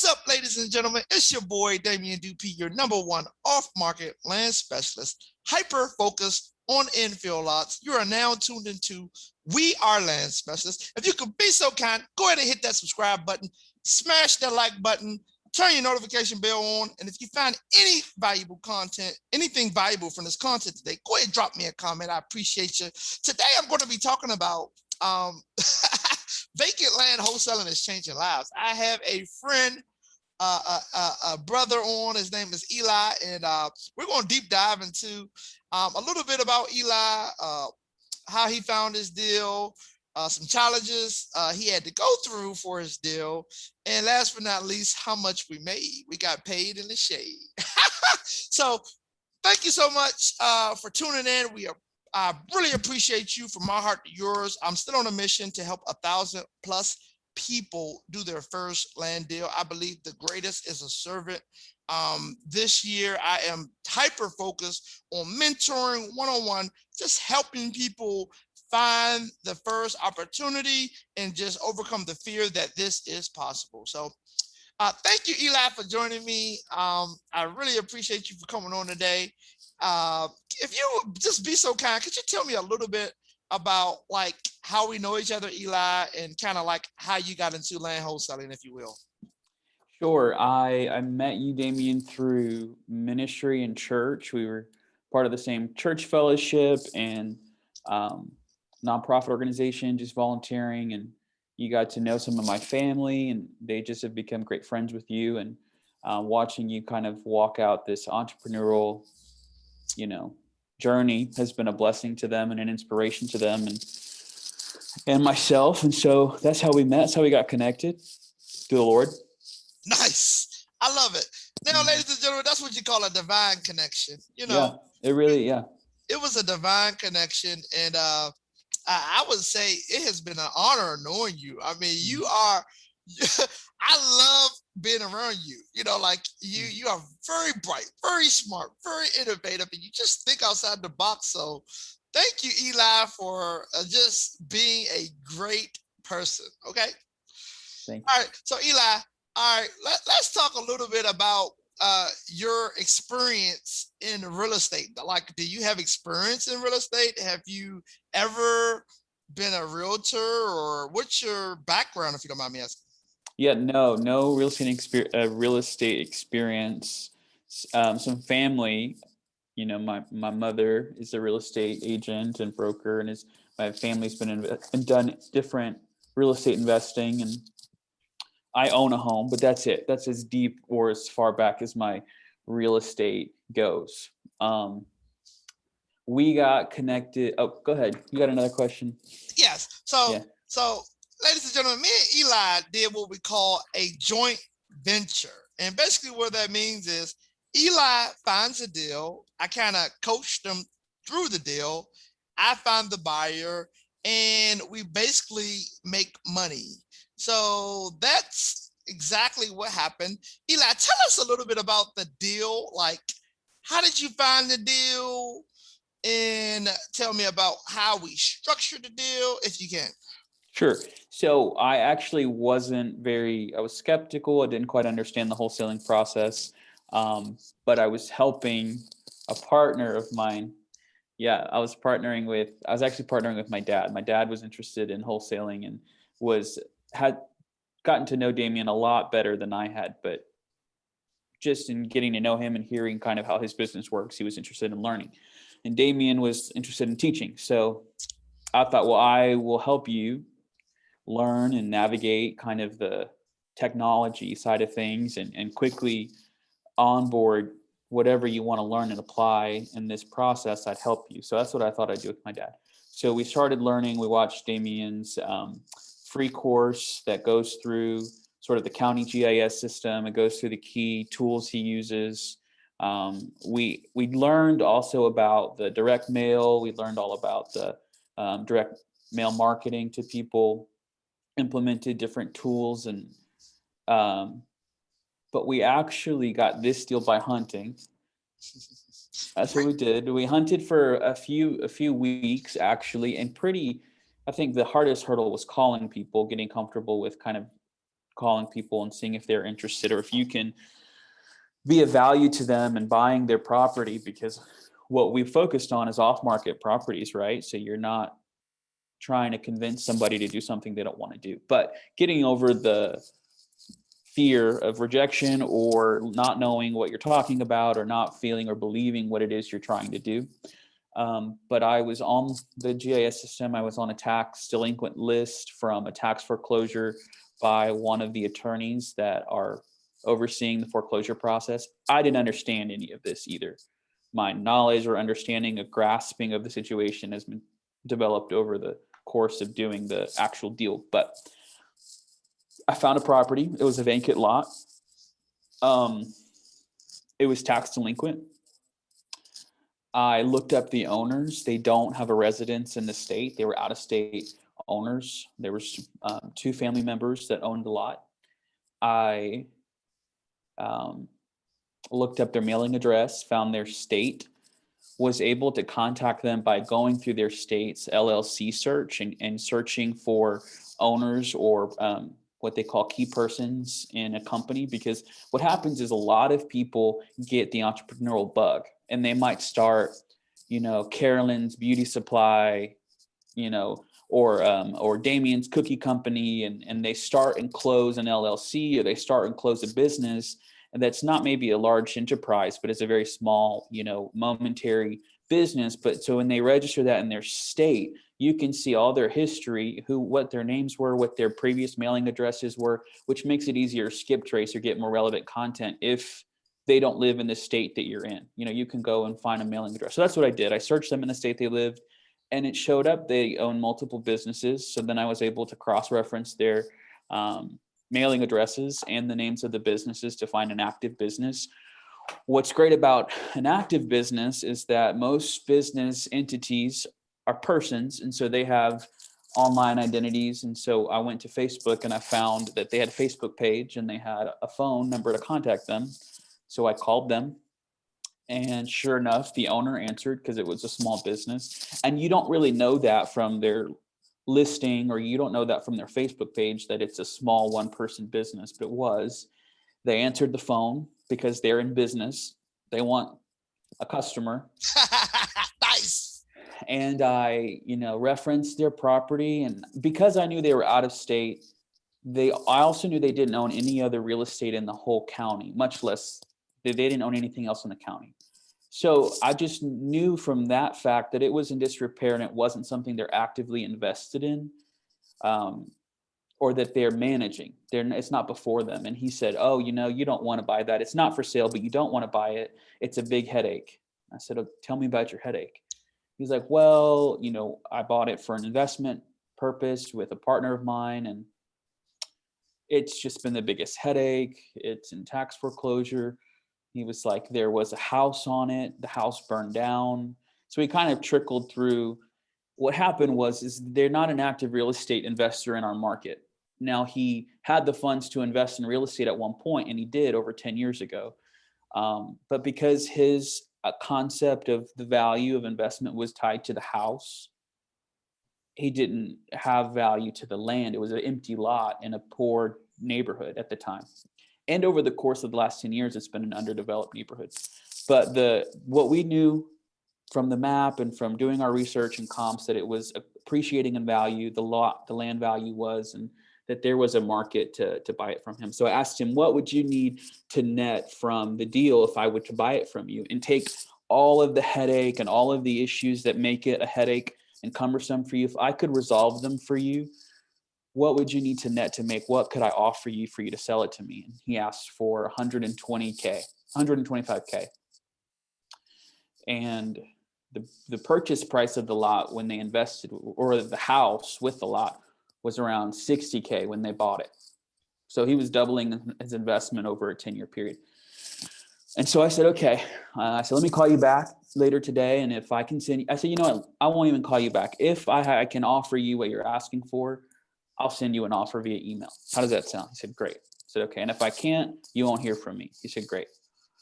up, ladies and gentlemen? It's your boy, Damien Dupee, your number one off-market land specialist, hyper-focused on infill lots. You are now tuned into We Are Land Specialists. If you could be so kind, go ahead and hit that subscribe button, smash that like button, turn your notification bell on, and if you find any valuable content, anything valuable from this content today, go ahead and drop me a comment. I appreciate you. Today, I'm going to be talking about vacant land wholesaling is changing lives. I have a friend, a brother on. His name is Eli, and we're going to deep dive into a little bit about Eli, how he found his deal, some challenges he had to go through for his deal, and last but not least, how much we made. We got paid in the shade. So thank you so much for tuning in. I really appreciate you from my heart to yours. I'm still on a mission to help 1,000 plus people do their first land deal. I believe the greatest is a servant. This year, I am hyper focused on mentoring one-on-one, just helping people find the first opportunity and just overcome the fear that this is possible. So thank you, Eli, for joining me. I really appreciate you for coming on today. If you would just be so kind, could you tell me a little bit about like how we know each other, Eli, and kind of like how you got into land wholesaling, if you will? Sure. I met you, Damien, through ministry and church. We were part of the same church fellowship and nonprofit organization, just volunteering. And you got to know some of my family, and they just have become great friends with you. And watching you kind of walk out this entrepreneurial, journey has been a blessing to them and an inspiration to them and myself. And so that's how we met. That's how we got connected through the Lord. Nice. I love it. Now, ladies and gentlemen, that's what you call a divine connection. Yeah, it really, it was a divine connection. And I would say it has been an honor knowing you. I mean, you are, I love being around you. Like you are very bright, very smart, very innovative, and you just think outside the box. So thank you, Eli, for just being a great person. Okay. Thank you. All right. So Eli, all right, let's talk a little bit about your experience in real estate. Like, do you have experience in real estate? Have you ever been a realtor, or what's your background, if you don't mind me asking? Yeah, no real estate experience. Some family, my mother is a real estate agent and broker, and my family's been done different real estate investing, and I own a home, but that's it. That's as deep or as far back as my real estate goes. We got connected. Oh, go ahead. You got another question? Yes. So, ladies and gentlemen, me and Eli did what we call a joint venture. And basically what that means is Eli finds a deal. I kind of coached them through the deal. I find the buyer, and we basically make money. So that's exactly what happened. Eli, tell us a little bit about the deal. Like, how did you find the deal? And tell me about how we structured the deal, if you can. Sure. So I actually I was skeptical. I didn't quite understand the wholesaling process. But I was helping a partner of mine. Yeah, I was actually partnering with my dad. My dad was interested in wholesaling and had gotten to know Damien a lot better than I had, but just in getting to know him and hearing kind of how his business works, he was interested in learning. And Damien was interested in teaching. So I thought, well, I will help you learn and navigate kind of the technology side of things and quickly onboard whatever you want to learn and apply in this process. I'd help you. So that's what I thought I'd do with my dad. So we started learning. We watched Damien's free course that goes through sort of the county GIS system. It goes through the key tools he uses. We learned also about the direct mail. We learned all about the direct mail marketing to people, implemented different tools, and but we actually got this deal by hunting. That's what we did. We hunted for a few weeks actually, and I think the hardest hurdle was calling people, getting comfortable with kind of calling people and seeing if they're interested, or if you can be of value to them and buying their property, because what we focused on is off-market properties, right? So you're not trying to convince somebody to do something they don't want to do, but getting over the fear of rejection or not knowing what you're talking about or not feeling or believing what it is you're trying to do. But I was on the GIS system. I was on a tax delinquent list from a tax foreclosure by one of the attorneys that are overseeing the foreclosure process. I didn't understand any of this either. My knowledge or understanding of grasping of the situation has been developed over the course of doing the actual deal. But I found a property. It was a vacant lot. It was tax delinquent. I looked up the owners. They don't have a residence in the state. They were out of state owners. There was 2 family members that owned the lot. I looked up their mailing address, found their state, was able to contact them by going through their state's LLC search and searching for owners or what they call key persons in a company. Because what happens is a lot of people get the entrepreneurial bug and they might start, Carolyn's Beauty Supply, or Damien's Cookie Company, and they start and close an LLC, or they start and close a business. And that's not maybe a large enterprise, but it's a very small, momentary business. But so when they register that in their state, you can see all their history, what their names were, what their previous mailing addresses were, which makes it easier to skip trace or get more relevant content if they don't live in the state that you're in. You can go and find a mailing address. So that's what I did. I searched them in the state they lived, and it showed up they own multiple businesses. So then I was able to cross-reference their mailing addresses and the names of the businesses to find an active business. What's great about an active business is that most business entities are persons, and so they have online identities. And so I went to Facebook and I found that they had a Facebook page and they had a phone number to contact them. So I called them, and sure enough, the owner answered because it was a small business. And you don't really know that from their listing, or you don't know that from their Facebook page that it's a small one-person business, but it was. They answered the phone because they're in business. They want a customer. Nice. And I, referenced their property, and because I knew they were out of state, I also knew they didn't own any other real estate in the whole county, much less they didn't own anything else in the county. So I just knew from that fact that it was in disrepair and it wasn't something they're actively invested in, or that they're managing. It's not before them. And he said, oh, you don't want to buy that. It's not for sale, but you don't want to buy it. It's a big headache. I said, oh, tell me about your headache. He's like, well, I bought it for an investment purpose with a partner of mine, and it's just been the biggest headache. It's in tax foreclosure. He was like, there was a house on it. The house burned down. So he kind of trickled through. What happened is they're not an active real estate investor in our market. Now, he had the funds to invest in real estate at one point, and he did over 10 years ago. But because his concept of the value of investment was tied to the house, he didn't have value to the land. It was an empty lot in a poor neighborhood at the time. And over the course of the last 10 years, it's been an underdeveloped neighborhood. But what we knew from the map and from doing our research and comps, that it was appreciating in value, the land value was, and that there was a market to buy it from him. So I asked him, what would you need to net from the deal if I were to buy it from you, and take all of the headache and all of the issues that make it a headache and cumbersome for you? If I could resolve them for you, what would you need to net to make? What could I offer you for you to sell it to me? And he asked for 120K, 125K. And the purchase price of the lot when they invested, or the house with the lot, was around 60K when they bought it. So he was doubling his investment over a 10-year period. And so I said, okay. I said, let me call you back later today. And if I can send you, I said, you know what? I won't even call you back. If I can offer you what you're asking for, I'll send you an offer via email. How does that sound? He said, great. I said, okay. And if I can't, you won't hear from me. He said, great.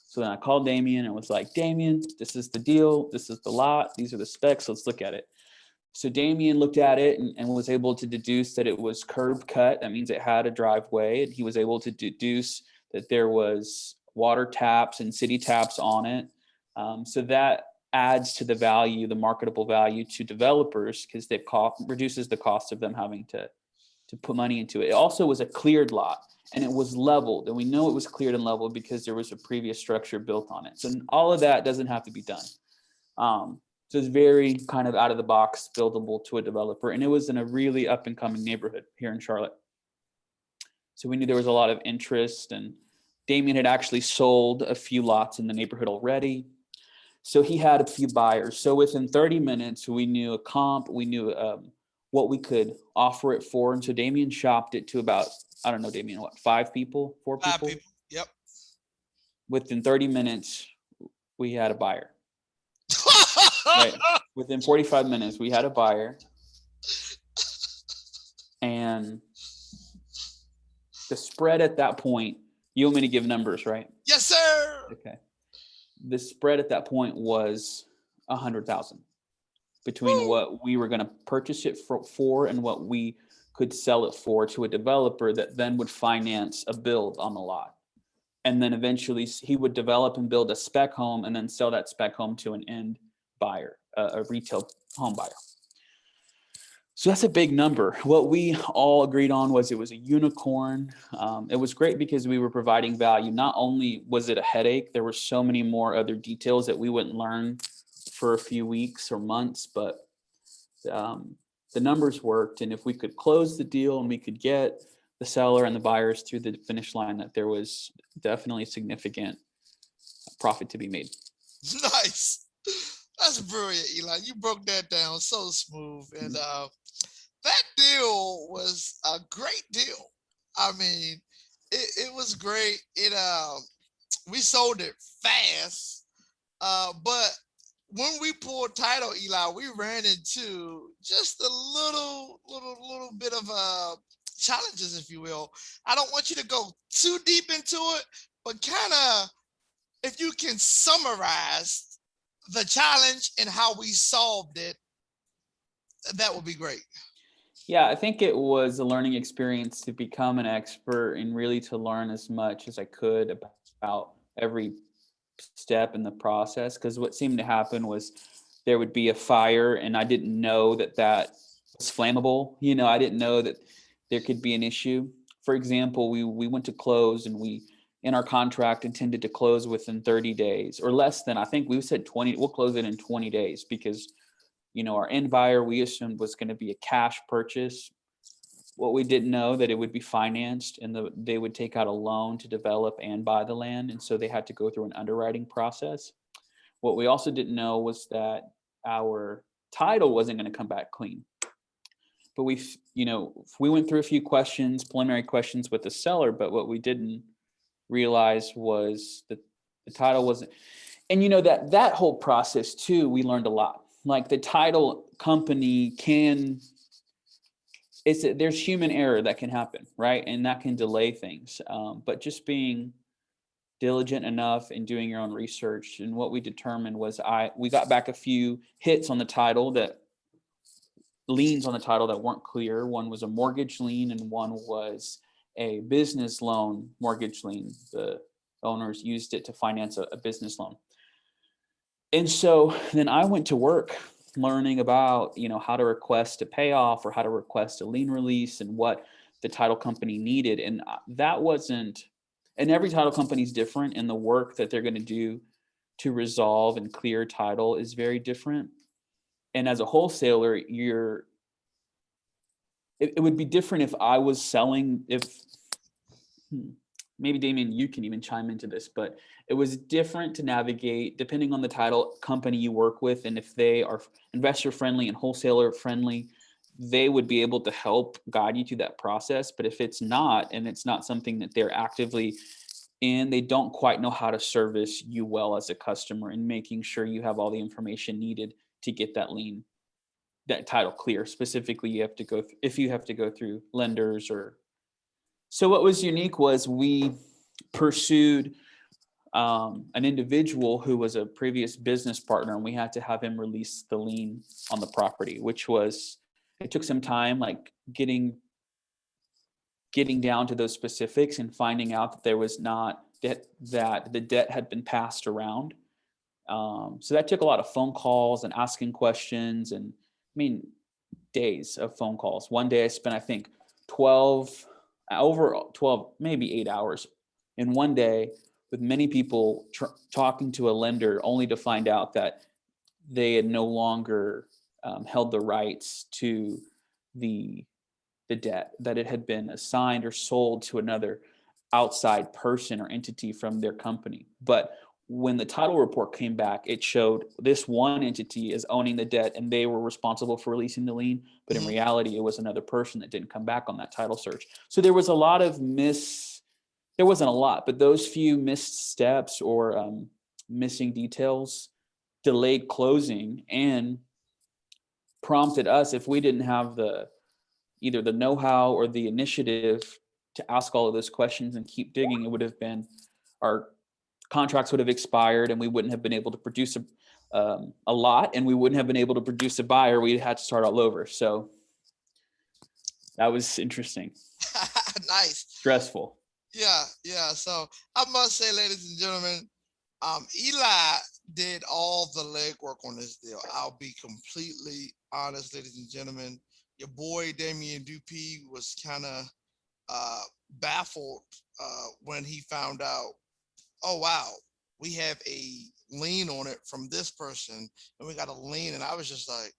So then I called Damien and was like, Damien, this is the deal. This is the lot. These are the specs. Let's look at it. So Damien looked at it and was able to deduce that it was curb cut. That means it had a driveway. And he was able to deduce that there was water taps and city taps on it. So that adds to the value, the marketable value to developers, because it reduces the cost of them having to put money into it. It also was a cleared lot, and it was leveled. And we know it was cleared and leveled because there was a previous structure built on it. So all of that doesn't have to be done. So it's very kind of out of the box buildable to a developer. And it was in a really up and coming neighborhood here in Charlotte. So we knew there was a lot of interest, and Damien had actually sold a few lots in the neighborhood already. So he had a few buyers. So within 30 minutes, we knew a comp, we knew what we could offer it for. And so Damien shopped it to about, I don't know, Damien, what, 5 people, 4 people? 5 people, yep. Within 30 minutes, we had a buyer. Right. Within 45 minutes, we had a buyer. And the spread at that point, you want me to give numbers, right? Yes, sir. Okay. The spread at that point was $100,000 between what we were going to purchase it for and what we could sell it for to a developer that then would finance a build on the lot. And then eventually he would develop and build a spec home and then sell that spec home to an end buyer, a retail home buyer. So that's a big number. What we all agreed on was it was a unicorn. It was great because we were providing value. Not only was it a headache, there were so many more other details that we wouldn't learn for a few weeks or months, but the numbers worked. And if we could close the deal and we could get the seller and the buyers through the finish line, that there was definitely significant profit to be made. Nice. That's brilliant, Eli. You broke that down so smooth. And that deal was a great deal. I mean, it was great. We sold it fast. But when we pulled title, Eli, we ran into just a little bit of challenges, if you will. I don't want you to go too deep into it, but kind of, if you can summarize the challenge and how we solved it, that would be great. Yeah, I think it was a learning experience to become an expert and really to learn as much as I could about every step in the process. Because what seemed to happen was there would be a fire and I didn't know that was flammable. I didn't know that there could be an issue. For example, we went to close and we, in our contract, intended to close within 30 days or less than, I think we said 20, we'll close it in 20 days because, our end buyer, we assumed was going to be a cash purchase. What we didn't know that it would be financed and they would take out a loan to develop and buy the land. And so they had to go through an underwriting process. What we also didn't know was that our title wasn't going to come back clean. But we went through a few preliminary questions with the seller, but what we didn't realize was that the title wasn't, and that whole process too, we learned a lot. Like the title company there's human error that can happen, right? And that can delay things. But just being diligent enough and doing your own research, and what we determined was we got back a few hits on the title, that liens on the title that weren't clear. One was a mortgage lien and one was a business loan mortgage lien. The owners used it to finance a business loan. And so then I went to work learning about, how to request a payoff or how to request a lien release and what the title company needed. And and every title company is different, and the work that they're going to do to resolve and clear title is very different. And as a wholesaler, it would be different if I was selling, maybe Damien, you can even chime into this, but it was different to navigate depending on the title company you work with. And if they are investor friendly and wholesaler friendly, they would be able to help guide you through that process. But if it's not, and it's not something that they're actively in, they don't quite know how to service you well as a customer and making sure you have all the information needed to get that title clear. Specifically, if you have to go through lenders or. So what was unique was we pursued an individual who was a previous business partner, and we had to have him release the lien on the property, which was, it took some time, like getting down to those specifics and finding out that there was not that the debt had been passed around. So that took a lot of phone calls and asking questions, and I mean, days of phone calls. One day I spent, I think, 12, maybe 8 hours in one day with many people talking to a lender, only to find out that they had no longer held the rights to the debt, that it had been assigned or sold to another outside person or entity from their company. But when the title report came back, it showed this one entity is owning the debt and they were responsible for releasing the lien. But in reality, it was another person that didn't come back on that title search. So there was a lot of there wasn't a lot, but those few missed steps or missing details delayed closing and prompted us, if we didn't have either the know-how or the initiative to ask all of those questions and keep digging, it would have been, our contracts would have expired and we wouldn't have been able to produce a lot, and we wouldn't have been able to produce a buyer. We had to start all over. So that was interesting. Nice. Stressful. Yeah. So I must say, ladies and gentlemen, Eli did all the legwork on this deal. I'll be completely honest, ladies and gentlemen. Your boy Damien Dupee was kind of baffled when he found out, oh wow, we have a lien on it from this person, and we got a lien, and I was just like,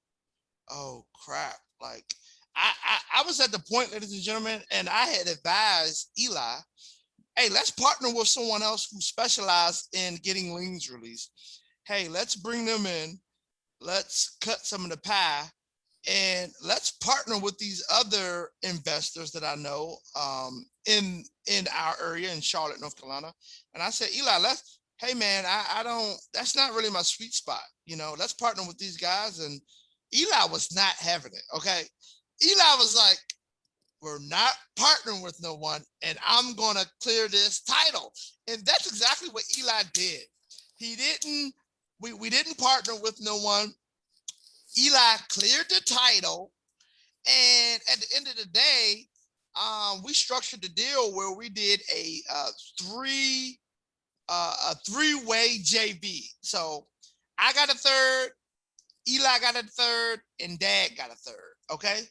oh crap. Like I was at the point, ladies and gentlemen, and I had advised Eli, hey, let's partner with someone else who specializes in getting liens released. Hey, let's bring them in. Let's cut some of the pie, and let's partner with these other investors that I know in our area in Charlotte, North Carolina. And I said, Eli, hey man, I don't, that's not really my sweet spot. Let's partner with these guys. And Eli was not having it. Okay. Eli was like, we're not partnering with no one, and I'm going to clear this title. And that's exactly what Eli did. We didn't partner with no one. Eli cleared the title, and at the end of the day, we structured the deal where we did a three-way JV. So I got a third, Eli got a third, and Dad got a third. Okay.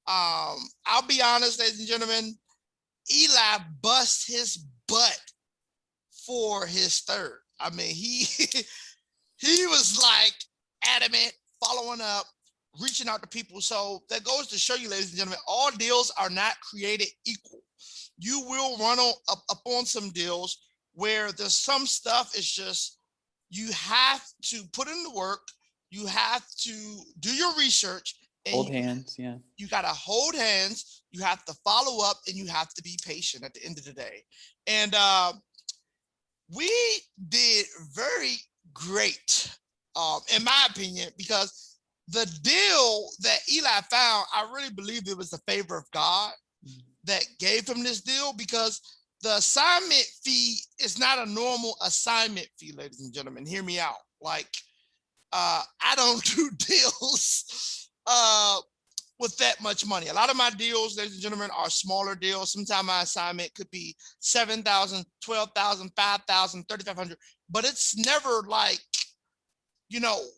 I'll be honest, ladies and gentlemen, Eli bust his butt for his third. I mean, he was like adamant, following up, reaching out to people. So that goes to show you, ladies and gentlemen, all deals are not created equal. You will run up on some deals where there's some stuff, it's just, you have to put in the work, you have to do your research, and hold hands. Yeah. You got to hold hands, you have to follow up, and you have to be patient at the end of the day. And we did very great, in my opinion, because the deal that Eli found, I really believe it was the favor of God that gave him this deal, because the assignment fee is not a normal assignment fee, ladies and gentlemen. Hear me out. Like, I don't do deals with that much money. A lot of my deals, ladies and gentlemen, are smaller deals. Sometimes my assignment could be $7,000, $12,000, $5,000, $3,500, but it's never like,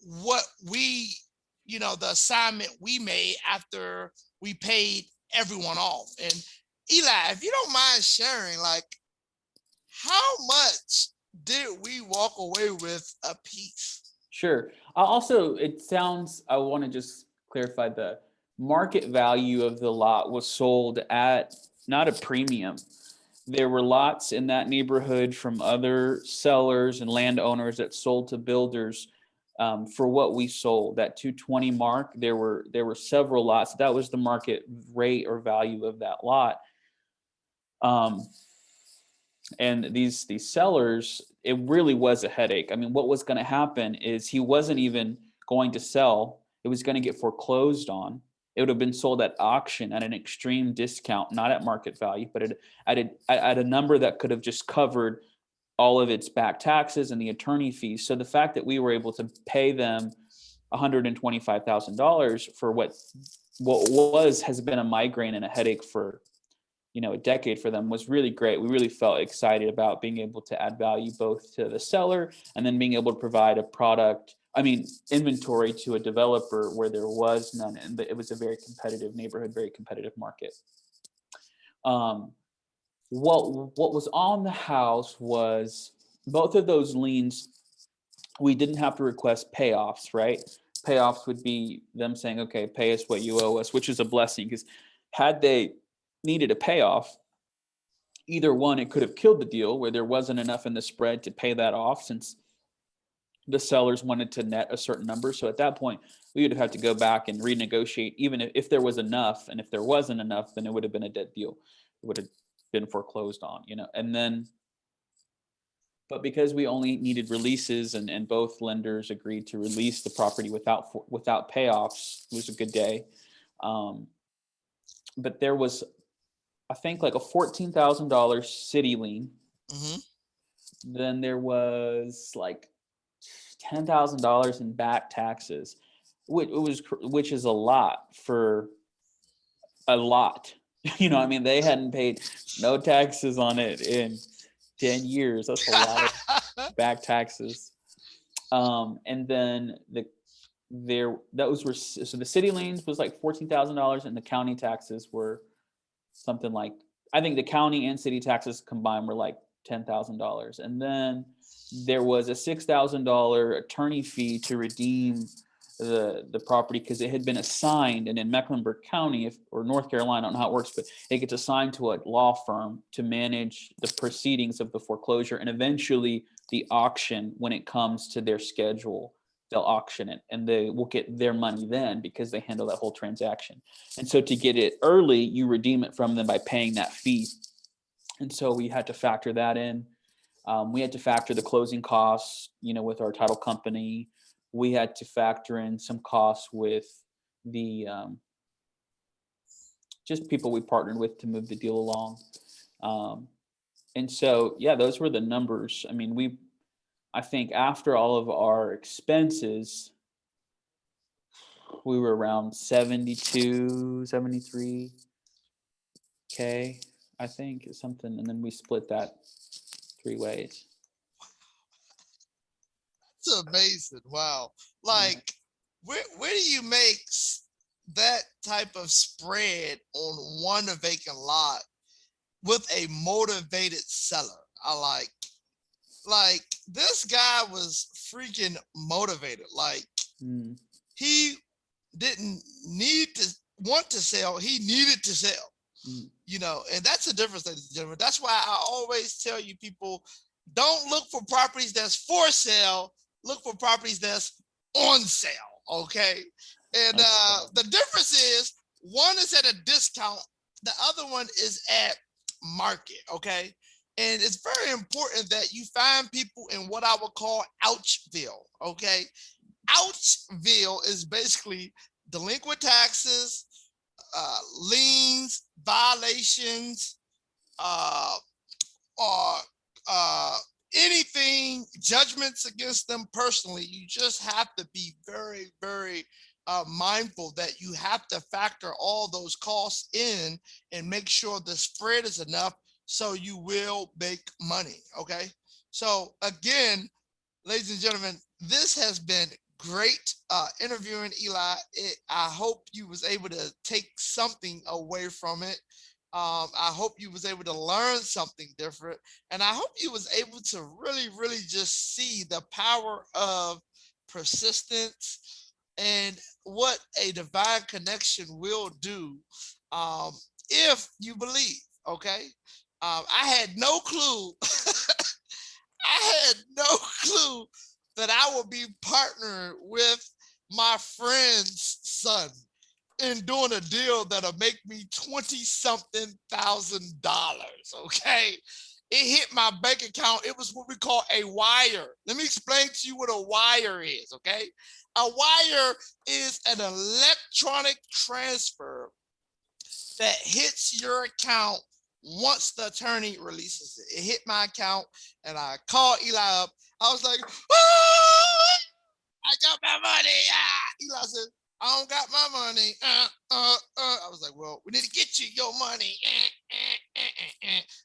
what we, the assignment we made after we paid everyone off. And Eli, if you don't mind sharing, like, how much did we walk away with a piece? Sure. I want to just clarify, the market value of the lot was sold at not a premium. There were lots in that neighborhood from other sellers and landowners that sold to builders for what we sold, that 220 mark. There were several lots. That was the market rate or value of that lot. And these sellers, it really was a headache. I mean, what was going to happen is he wasn't even going to sell. It was going to get foreclosed on. It would have been sold at auction at an extreme discount, not at market value, but at a number that could have just covered all of its back taxes and the attorney fees. So the fact that we were able to pay them $125,000 for what has been a migraine and a headache for a decade for them was really great. We really felt excited about being able to add value both to the seller and then being able to provide inventory to a developer where there was none, and it was a very competitive neighborhood, very competitive market. What was on the house was both of those liens. We didn't have to request payoffs, right? Payoffs would be them saying, okay, pay us what you owe us, which is a blessing, because had they needed a payoff, either one, it could have killed the deal where there wasn't enough in the spread to pay that off, since the sellers wanted to net a certain number. So at that point, we would have had to go back and renegotiate, even if there was enough. And if there wasn't enough, then it would have been a dead deal. It would have been foreclosed on, and then, but because we only needed releases and both lenders agreed to release the property without payoffs, it was a good day. But there was, I think, like a $14,000 city lien. Mm-hmm. Then there was like $10,000 in back taxes, which is a lot for a lot. They hadn't paid no taxes on it in 10 years. That's a lot of back taxes. And then so the city liens was like $14,000, and the county taxes were something like, I think the county and city taxes combined were like $10,000. And then there was a $6,000 attorney fee to redeem the property because it had been assigned, and in Mecklenburg County or North Carolina, I don't know how it works, but it gets assigned to a law firm to manage the proceedings of the foreclosure, and eventually the auction, when it comes to their schedule, they'll auction it and they will get their money then because they handle that whole transaction. And so to get it early, you redeem it from them by paying that fee. And so we had to factor that in. We had to factor the closing costs, with our title company. We had to factor in some costs with the just people we partnered with to move the deal along. And so, yeah, those were the numbers. I think after all of our expenses, we were around 72, 73K, I think, is something. And then we split that 3 ways. It's amazing. Wow. Like, where do you make that type of spread on one vacant lot with a motivated seller? I like this guy was freaking motivated. Like, he didn't want to sell. He needed to sell, and that's the difference, ladies and gentlemen. That's why I always tell you people, don't look for properties that's for sale. Look for properties that's on sale. Okay. And the difference is one is at a discount. The other one is at market. Okay. And it's very important that you find people in what I would call Ouchville. Okay. Ouchville is basically delinquent taxes, liens, violations, or anything, judgments against them personally. You just have to be very, very mindful that you have to factor all those costs in and make sure the spread is enough so you will make money. Okay. So again, ladies and gentlemen, this has been great interviewing Eli. I hope you was able to take something away from it. I hope you was able to learn something different, and I hope you was able to really, really just see the power of persistence and what a divine connection will do if you believe. Okay, I had no clue. I had no clue that I would be partnered with my friend's son in doing a deal that'll make me $20-something thousand. Okay. It hit my bank account. It was what we call a wire. Let me explain to you what a wire is. Okay. A wire is an electronic transfer that hits your account once the attorney releases it. It hit my account, and I called Eli up. I was like, "Oh, I got my money." Eli said, "I don't got my money." I was like, "Well, we need to get you your money."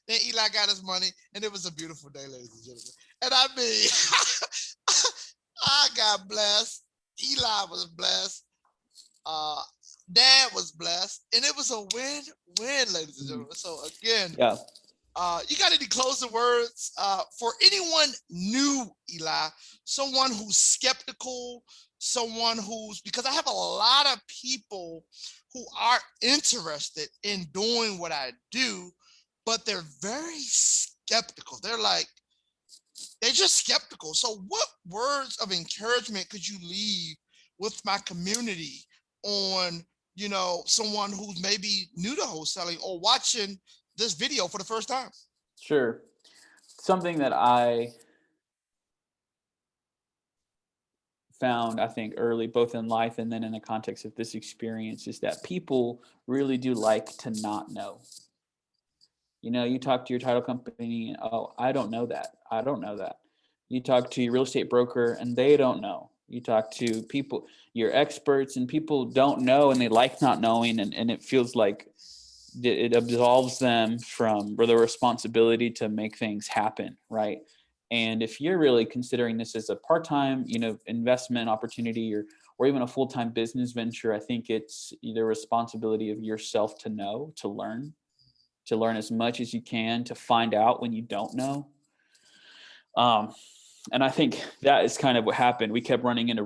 Then Eli got his money, and it was a beautiful day, ladies and gentlemen. And I mean, I got blessed. Eli was blessed. Uh, Dad was blessed, and it was a win-win, ladies and gentlemen. So again, Yeah. you got any closing words for anyone new, Eli? Someone who's skeptical, someone who's, because I have a lot of people who are interested in doing what I do, but they're very skeptical. They're just skeptical. So what words of encouragement could you leave with my community on, someone who's maybe new to wholesaling or watching this video for the first time? Sure. Something that I found, I think, early, both in life and then in the context of this experience, is that people really do like to not know. You talk to your title company, and, oh, I don't know that. I don't know that. You talk to your real estate broker, and they don't know. You talk to people, your experts, and people don't know, and they like not knowing, and it feels like it absolves them from the responsibility to make things happen, right? And if you're really considering this as a part-time, investment opportunity, or even a full-time business venture, I think it's the responsibility of yourself to know, to learn as much as you can, to find out when you don't know. And I think that is kind of what happened. We kept running into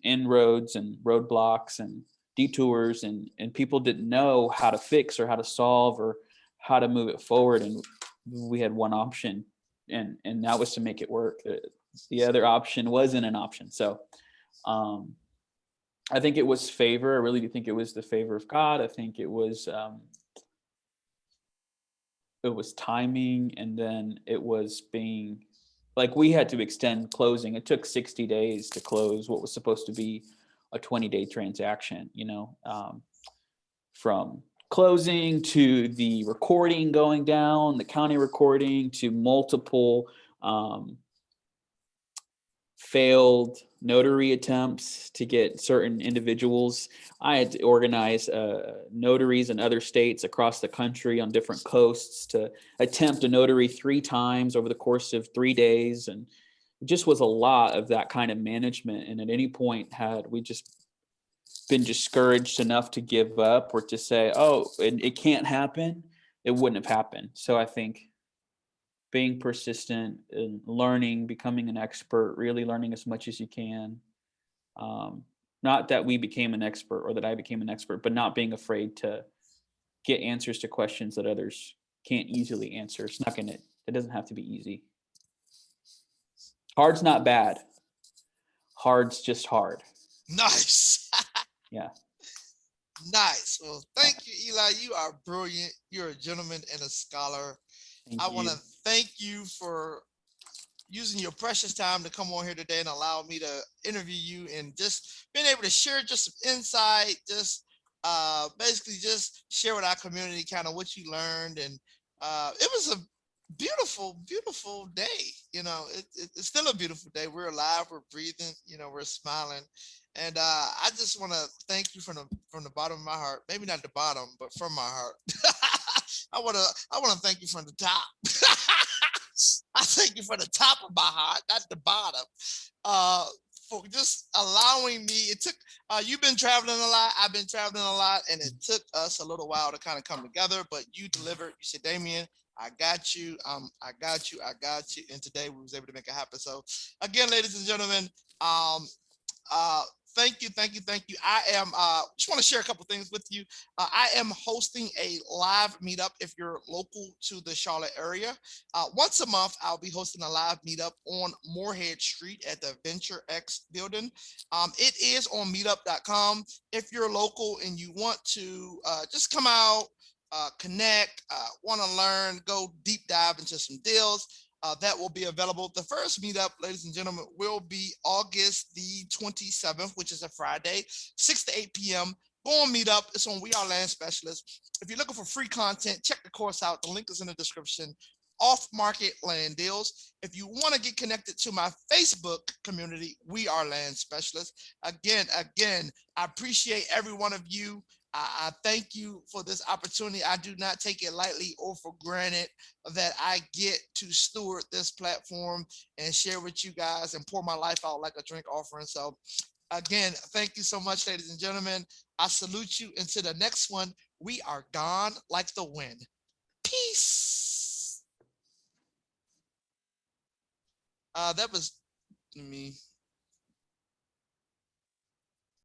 inroads and roadblocks and detours, and people didn't know how to fix or how to solve or how to move it forward. And we had one option, and that was to make it work. The other option wasn't an option. So I think it was favor. I really do think it was the favor of God. I think it was timing, and then it was being like, we had to extend closing. It took 60 days to close what was supposed to be a 20-day transaction, from closing to the recording going down, the county recording, to multiple failed notary attempts to get certain individuals. I had to organize notaries in other states across the country on different coasts to attempt a notary 3 times over the course of 3 days. And it just was a lot of that kind of management. And at any point, had we just been discouraged enough to give up or to say, oh, it can't happen, it wouldn't have happened. So I think being persistent and learning, becoming an expert, really learning as much as you can. Not that we became an expert or that I became an expert, but not being afraid to get answers to questions that others can't easily answer. It doesn't have to be easy. Hard's not bad. Hard's just hard. Nice. Yeah. Nice. Well, thank you, Eli. You are brilliant. You're a gentleman and a scholar. Thank I you. want to thank you for using your precious time to come on here today and allow me to interview you, and just being able to share just some insight, just basically just share with our community kind of what you learned. And it was a beautiful day. It's still a beautiful day. We're alive, we're breathing, we're smiling. And I just want to thank you from the bottom of my heart. Maybe not the bottom, but from my heart. I want to thank you from the top. I thank you from the top of my heart, not the bottom, for just allowing me. It took, you've been traveling a lot, I've been traveling a lot, and it took us a little while to kind of come together, but you delivered. You said, Damien, I got you. I got you. I got you. And today we was able to make it happen. So again, ladies and gentlemen, uh, thank you. I am just want to share a couple things with you. I am hosting a live meetup if you're local to the Charlotte area. Once a month, I'll be hosting a live meetup on Moorhead Street at the Venture X building. It is on meetup.com. If you're local and you want to just come out, connect, want to learn, go deep dive into some deals, that will be available. The first meetup, ladies and gentlemen, will be August the 27th, which is a Friday, 6 to 8 p.m. Go on Meetup. It's on We Are Land Specialists. If you're looking for free content, check the course out. The link is in the description. Off-market land deals. If you want to get connected to my Facebook community, We Are Land Specialists. Again, I appreciate every one of you. I thank you for this opportunity. I do not take it lightly or for granted that I get to steward this platform and share with you guys and pour my life out like a drink offering. So again, thank you so much, ladies and gentlemen. I salute you. Into the next one, we are gone like the wind. Peace. That was me.